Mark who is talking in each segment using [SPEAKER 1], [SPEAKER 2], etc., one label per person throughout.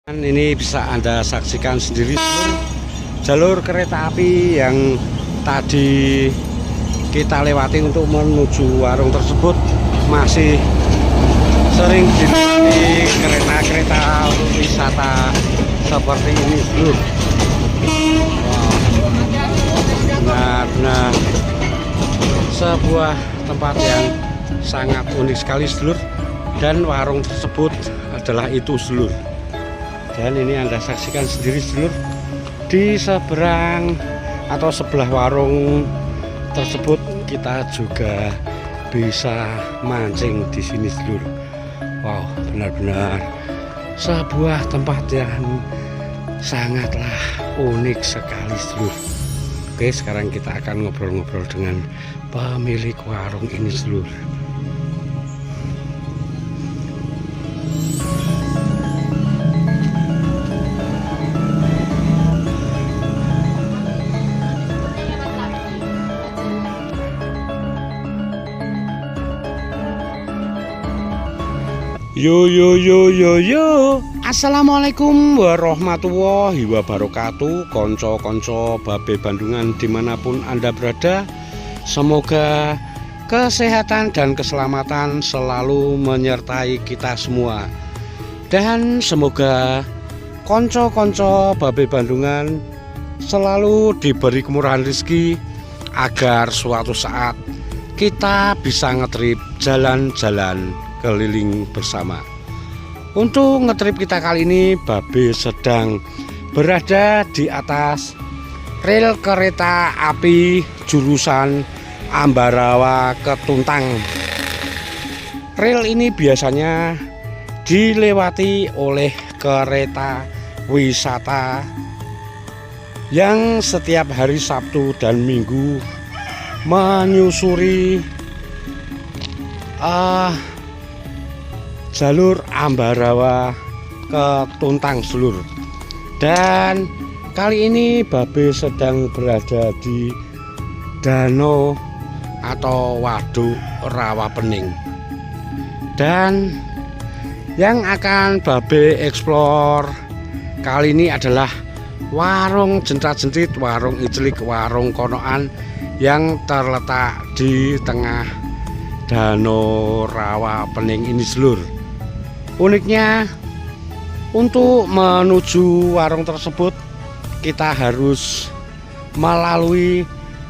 [SPEAKER 1] Ini bisa Anda saksikan sendiri jalur kereta api yang tadi kita lewati untuk menuju warung tersebut masih sering dilewati kereta-kereta wisata seperti ini, seluruh. Benar-benar sebuah tempat yang sangat unik sekali, seluruh. Dan warung tersebut adalah itu, seluruh. Dan ini Anda saksikan sendiri, seluruh, di seberang atau sebelah warung tersebut kita juga bisa mancing di sini, seluruh. Wow, benar-benar sebuah tempat yang sangatlah unik sekali, seluruh. Oke, sekarang kita akan ngobrol-ngobrol dengan pemilik warung ini, seluruh. Yo, assalamualaikum warahmatullahi wabarakatuh. Konco-konco Babe Bandungan dimanapun Anda berada, semoga kesehatan dan keselamatan selalu menyertai kita semua. Dan semoga konco-konco Babe Bandungan selalu diberi kemurahan rezeki, agar suatu saat kita bisa ngetrip jalan-jalan keliling bersama. Untuk ngetrip kita kali ini, Babe sedang berada di atas rel kereta api jurusan Ambarawa ke Tuntang. Rel ini biasanya dilewati oleh kereta wisata yang setiap hari Sabtu dan Minggu menyusuri jalur Ambarawa ke Tuntang, seluruh. Dan kali ini Babe sedang berada di danau atau waduk Rawapening. Dan yang akan Babe eksplor kali ini adalah warung jentrat-jentit, warung iclik, warung konoan yang terletak di tengah danau Rawapening ini, seluruh. Uniknya, untuk menuju warung tersebut kita harus melalui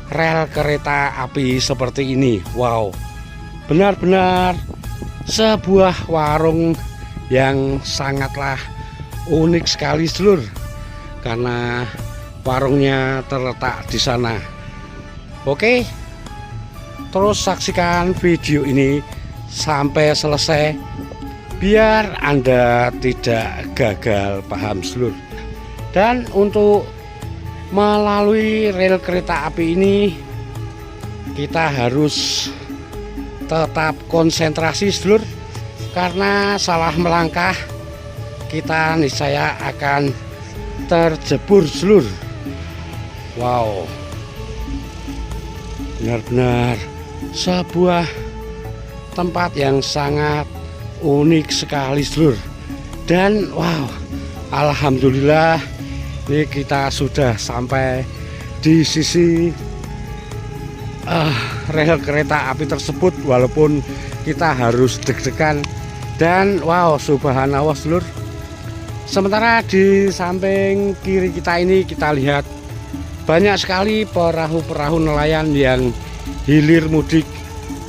[SPEAKER 1] rel kereta api seperti ini. Wow, benar-benar sebuah warung yang sangatlah unik sekali, seluruh, karena warungnya terletak di sana. Oke, terus saksikan video ini sampai selesai biar Anda tidak gagal paham, seluruh. Dan untuk melalui rel kereta api ini kita harus tetap konsentrasi, seluruh, karena salah melangkah kita niscaya akan terjebur, seluruh. Wow, benar-benar sebuah tempat yang sangat unik sekali, seluruh. Dan wow, alhamdulillah ini kita sudah sampai di sisi rel kereta api tersebut, walaupun kita harus deg-degan. Dan wow, subhanallah, seluruh. Sementara di samping kiri kita ini kita lihat banyak sekali perahu-perahu nelayan yang hilir mudik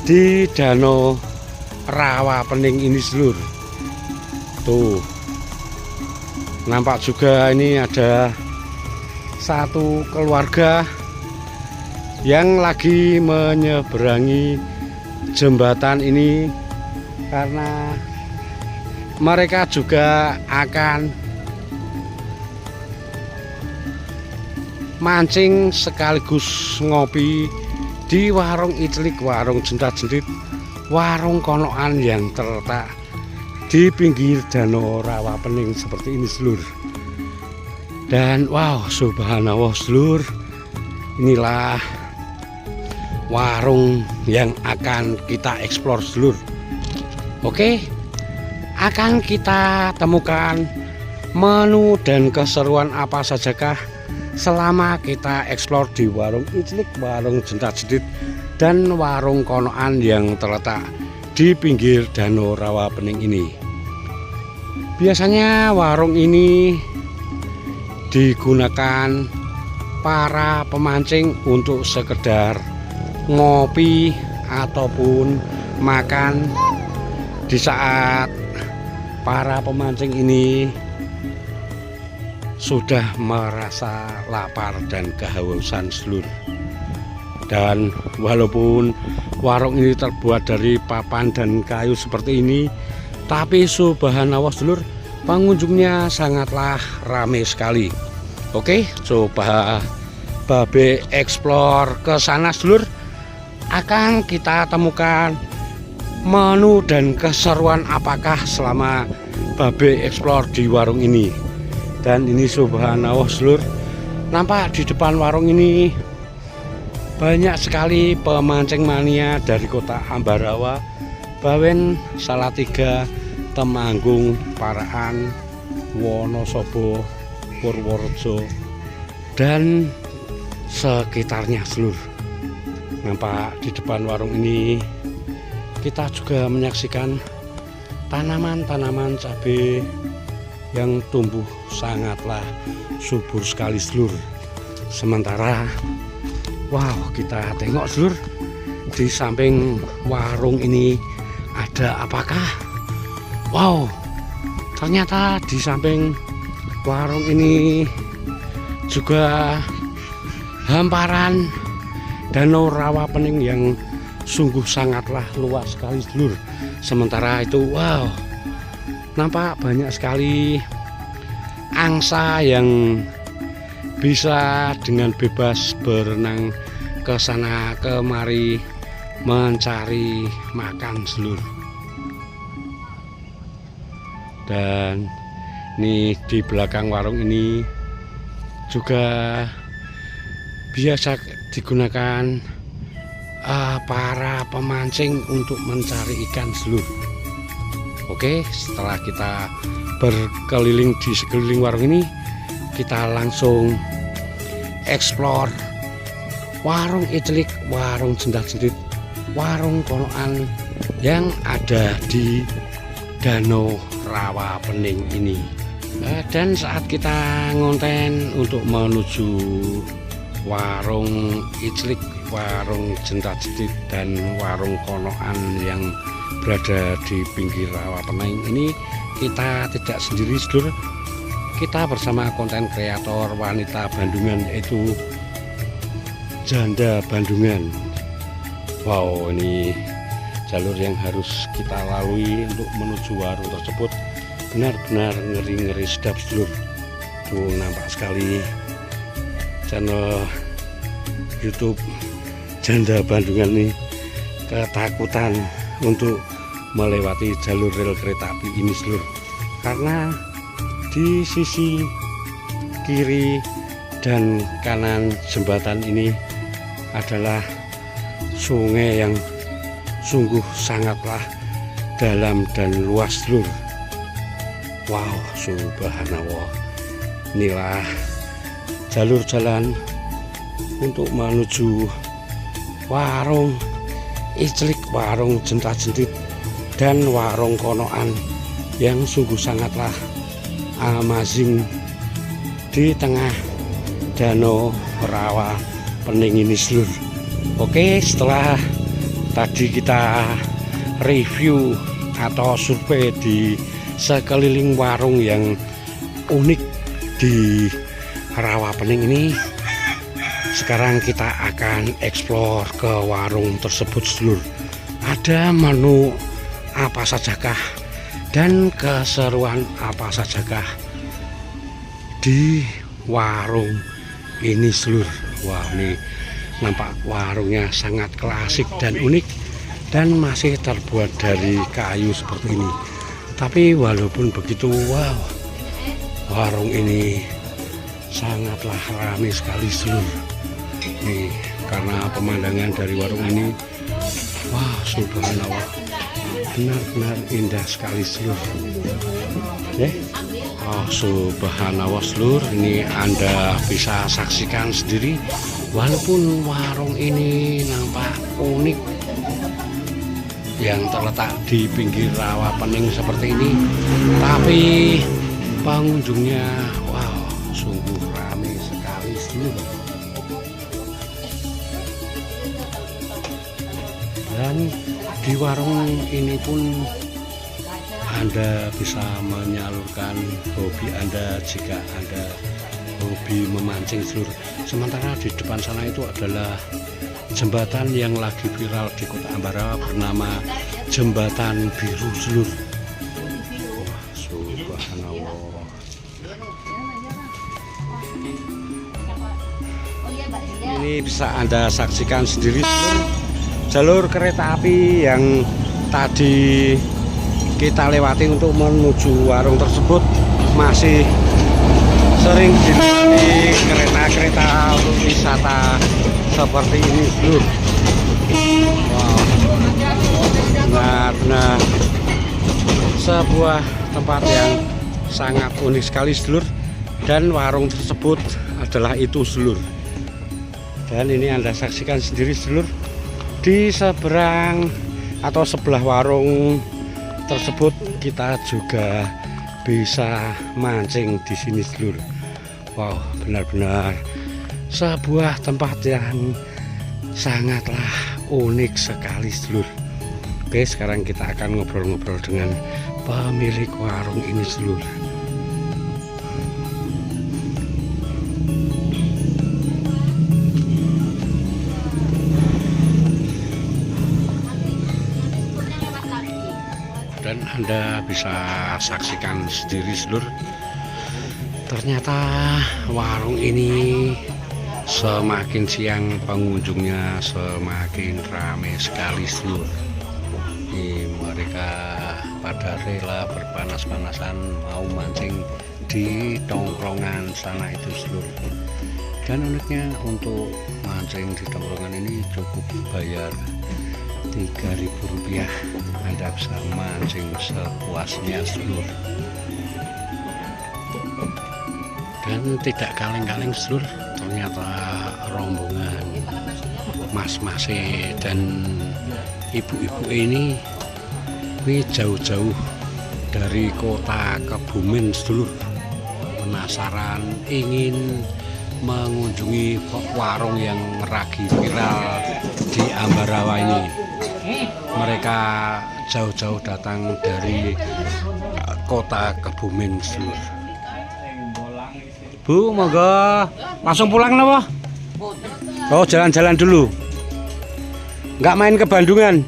[SPEAKER 1] di danau Rawapening ini, seluruh. Tuh, nampak juga ini ada satu keluarga yang lagi menyeberangi jembatan ini, karena mereka juga akan mancing sekaligus ngopi di warung iclik, warung jentrat-jentit, warung konoan yang terletak di pinggir danau Rawapening seperti ini, seluruh. Dan wow, subhanallah, seluruh, inilah warung yang akan kita eksplor, seluruh. Oke, akan kita temukan menu dan keseruan apa sajakah selama kita eksplor di warung Iclik, warung Jentat-Jentit, dan warung Konoan yang terletak di pinggir Danau Rawapening ini. Biasanya warung ini digunakan para pemancing untuk sekedar ngopi ataupun makan di saat para pemancing ini sudah merasa lapar dan kehausan sedulur. Dan walaupun warung ini terbuat dari papan dan kayu seperti ini, tapi subhanallah sedulur, pengunjungnya sangatlah ramai sekali. Oke, coba Babe explore ke sana sedulur. Akan kita temukan menu dan keseruan apakah selama Babe explore di warung ini. Dan ini subhanallah sedulur, nampak di depan warung ini banyak sekali pemancing mania dari kota Ambarawa, Bawen, Salatiga, Temanggung, Parakan, Wonosobo, Purworejo, dan sekitarnya sedulur. Nampak di depan warung ini kita juga menyaksikan tanaman-tanaman cabai yang tumbuh sangatlah subur sekali sedulur. Sementara wow, kita tengok sedulur, di samping warung ini ada apakah? Wow, ternyata di samping warung ini juga hamparan Danau Rawapening yang sungguh sangatlah luas sekali sedulur. Sementara itu wow, nampak banyak sekali angsa yang bisa dengan bebas berenang ke sana kemari mencari makan sedulur. Dan ini di belakang warung ini juga biasa digunakan para pemancing untuk mencari ikan sedulur. Oke, setelah kita berkeliling di sekeliling warung ini, kita langsung explore warung Iclik, warung Jentat-Jentit, warung Konoan yang ada di Danau Rawapening ini. Dan saat kita ngonten untuk menuju warung Iclik, warung Jentat-Jentit, dan warung Konoan yang berada di pinggir Rawapening ini, kita tidak sendiri sedulur. Kita bersama konten kreator wanita Bandungan, yaitu Janda Bandungan. Wow, ini jalur yang harus kita lalui untuk menuju warung tersebut benar-benar ngeri-ngeri sedap sedulur. Tuh nampak sekali channel YouTube Janda Bandungan ini ketakutan untuk melewati jalur rel kereta api ini sedulur, karena di sisi kiri dan kanan jembatan ini adalah sungai yang sungguh sangatlah dalam dan luas sedulur. Wow, subhanallah, inilah jalur jalan untuk menuju warung Iclik, warung Jentat-Jentit, dan warung Konoan yang sungguh sangatlah amazing di tengah Danau Rawapening ini sedulur. Oke, setelah tadi kita review atau survei di sekeliling warung yang unik di Rawapening ini, sekarang kita akan explore ke warung tersebut sedulur. Ada menu apa sajakah dan keseruan apa sajakah di warung ini sedulur. Wah, ini nampak warungnya sangat klasik dan unik dan masih terbuat dari kayu seperti ini. Tapi walaupun begitu, wow, warung ini sangatlah ramai sekali sedulur. Nih, karena pemandangan dari warung ini, wah, subhanallah, benar-benar indah sekali sedulur. Oh subhanallah seluruh, ini Anda bisa saksikan sendiri. Walaupun warung ini nampak unik yang terletak di pinggir rawa pening seperti ini, tapi pengunjungnya wow sungguh ramai sekali seluruh. Dan di warung ini pun Anda bisa menyalurkan hobi Anda jika Anda hobi memancing seluruh. Sementara di depan sana itu adalah jembatan yang lagi viral di Kota Ambarawa bernama Jembatan Biru seluruh. Wah subhanallah. Ini bisa Anda saksikan sendiri seluruh. Jalur kereta api yang tadi kita lewati untuk menuju warung tersebut masih sering dilewati kereta-kereta untuk wisata seperti ini seluruh. Wow, benar-benar sebuah tempat yang sangat unik sekali seluruh. Dan warung tersebut adalah itu seluruh. Dan ini Anda saksikan sendiri seluruh, di seberang atau sebelah warung tersebut kita juga bisa mancing di sini seluruh. Wow, benar-benar sebuah tempat yang sangatlah unik sekali seluruh. Oke, sekarang kita akan ngobrol-ngobrol dengan pemilik warung ini seluruh. Dan Anda bisa saksikan sendiri seluruh, ternyata warung ini semakin siang pengunjungnya semakin ramai sekali seluruh. Ini mereka pada rela berpanas-panasan mau mancing di tongkrongan sana itu seluruh. Dan uniknya untuk mancing di tongkrongan ini cukup bayar Rp3.000. Anda bisa mancing sepuasnya seluruh. Dan tidak kaleng-kaleng seluruh, ternyata rombongan mas-mas dan ibu-ibu ini jauh-jauh dari kota Kebumen seluruh, penasaran ingin mengunjungi warung yang lagi viral di Ambarawa ini. Mereka jauh-jauh datang dari kota Kebumen seluruh. Bu, monggo langsung pulang napa? Oh, jalan-jalan dulu. Nggak main ke Bandungan?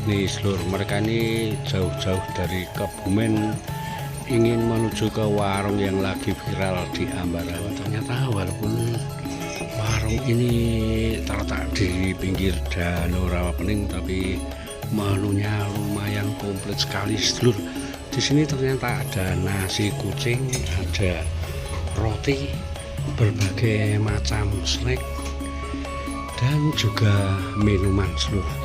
[SPEAKER 1] Nih seluruh, mereka ini jauh-jauh dari Kebumen ingin menuju ke warung yang lagi viral di Ambarawa. Ternyata walaupun warung ini terletak di pinggir Danau Rawa Pening, tapi menunya lumayan komplit sekali seluruh. Di sini ternyata ada nasi kucing, ada roti, berbagai macam snack, dan juga minuman seluruh.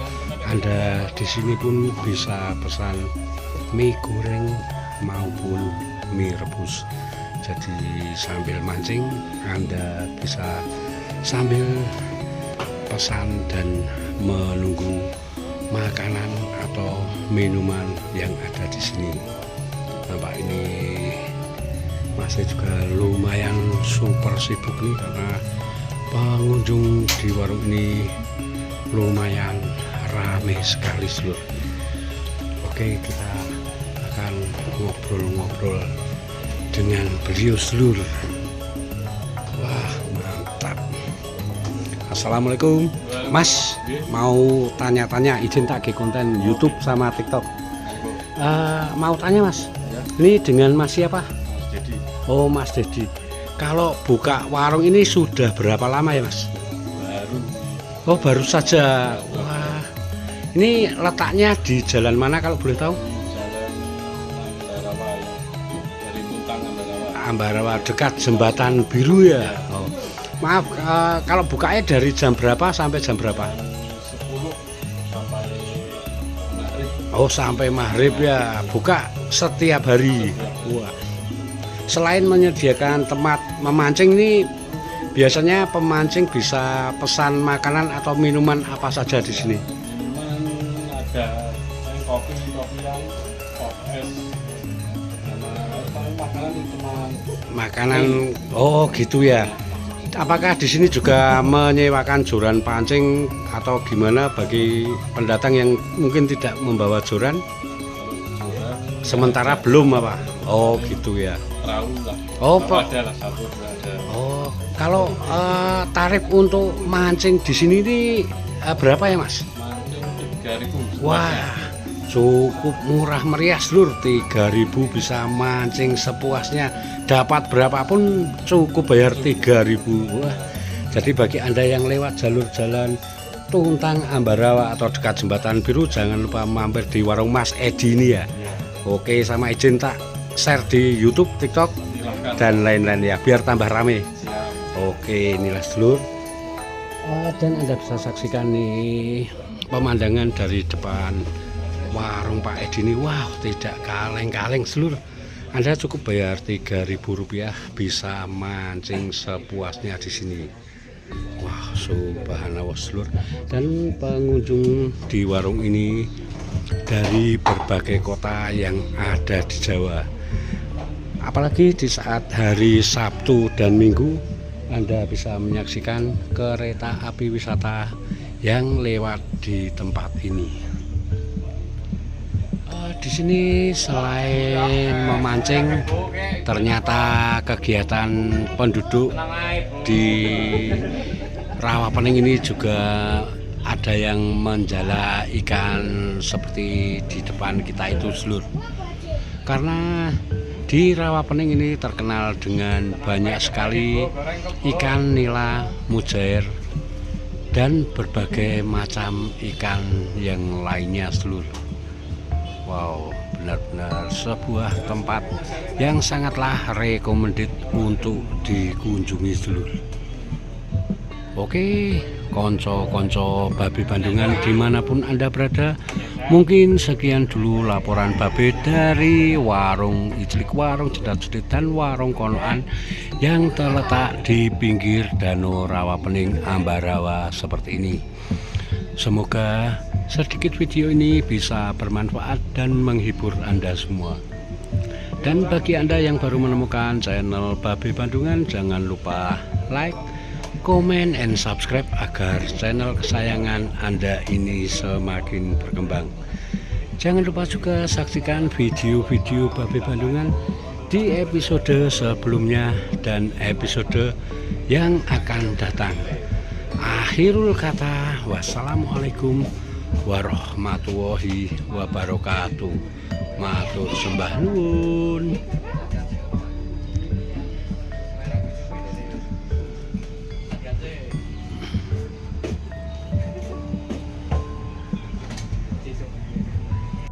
[SPEAKER 1] Anda di sini pun bisa pesan mie goreng maupun mie rebus. Jadi sambil mancing Anda bisa sambil pesan dan menunggu makanan atau minuman yang ada di sini. Nampak ini masih juga lumayan super sibuk nih, karena pengunjung di warung ini lumayan ramai sekali seluruh. Oke, kita akan ngobrol-ngobrol dengan beliau seluruh. Wah, mantap. Assalamualaikum Mas, mau tanya-tanya, izin tak ke konten YouTube sama TikTok. Mau tanya Mas, ini dengan Mas siapa?
[SPEAKER 2] Mas Dedi.
[SPEAKER 1] Oh Mas Dedi. Kalau buka warung ini sudah berapa lama ya Mas?
[SPEAKER 2] Baru.
[SPEAKER 1] Oh baru saja. Wah, ini letaknya di jalan mana kalau boleh tahu?
[SPEAKER 2] Jalan Ambarawa ya. Dari Tuntang Ambarawa.
[SPEAKER 1] Ambarawa, dekat Jembatan Biru ya. Oh. Maaf, kalau bukanya dari jam berapa sampai jam berapa?
[SPEAKER 2] 10 sampai
[SPEAKER 1] Oh, sampai maghrib ya, buka setiap hari. Wah. Selain menyediakan tempat memancing ini, biasanya pemancing bisa pesan makanan atau minuman apa saja di sini?
[SPEAKER 2] Minuman ada kopi yang es, sama makanan cuma
[SPEAKER 1] Makanan, oh gitu ya. Apakah di sini juga menyewakan joran pancing atau gimana bagi pendatang yang mungkin tidak membawa joran?
[SPEAKER 2] joran,
[SPEAKER 1] Sementara belum apa? Oh gitu ya.
[SPEAKER 2] perahu lah.
[SPEAKER 1] Oh,
[SPEAKER 2] Kalau ada lah satu ada.
[SPEAKER 1] Oh, kalau tarif untuk mancing di sini ini berapa ya Mas?
[SPEAKER 2] Mancing 3.000.
[SPEAKER 1] Wah, cukup murah meriah seluruh 3.000 bisa mancing sepuasnya. Dapat berapapun cukup bayar 3.000. Wah, jadi bagi Anda yang lewat jalur jalan Tuntang Ambarawa atau dekat Jembatan Biru, jangan lupa mampir di warung Mas Edi ini ya. Oke, sama izin tak share di YouTube, TikTok,
[SPEAKER 2] Silahkan.
[SPEAKER 1] dan lain-lain ya, biar tambah rame.
[SPEAKER 2] Siap.
[SPEAKER 1] Oke, inilah sedulur. Dan Anda bisa saksikan nih pemandangan dari depan warung Pak Edi ini. Wow, tidak kaleng-kaleng sedulur. Anda cukup bayar Rp3.000 bisa mancing sepuasnya di sini. Wah, subhanallah sedulur. Dan pengunjung di warung ini dari berbagai kota yang ada di Jawa. Apalagi di saat hari Sabtu dan Minggu, Anda bisa menyaksikan kereta api wisata yang lewat di tempat ini. Di sini selain memancing, ternyata kegiatan penduduk di Rawapening ini juga ada yang menjala ikan seperti di depan kita itu sedulur. Karena di Rawapening ini terkenal dengan banyak sekali ikan nila, mujair, dan berbagai macam ikan yang lainnya sedulur. Wow, benar-benar sebuah tempat yang sangatlah recommended untuk dikunjungi sedulur. Oke, konco-konco Babe Bandungan dimanapun Anda berada, mungkin sekian dulu laporan Babe dari warung Iclik, warung Cedat-Cedit, dan warung Konoan yang terletak di pinggir Danau Rawapening Ambarawa seperti ini. Semoga sedikit video ini bisa bermanfaat dan menghibur Anda semua. Dan bagi Anda yang baru menemukan channel Babe Bandungan, jangan lupa like, komen, and subscribe agar channel kesayangan Anda ini semakin berkembang. Jangan lupa juga saksikan video-video Babe Bandungan di episode sebelumnya dan episode yang akan datang. Akhirul kata, wassalamualaikum warahmatullahi wabarakatuh. Matur sembah nuwun.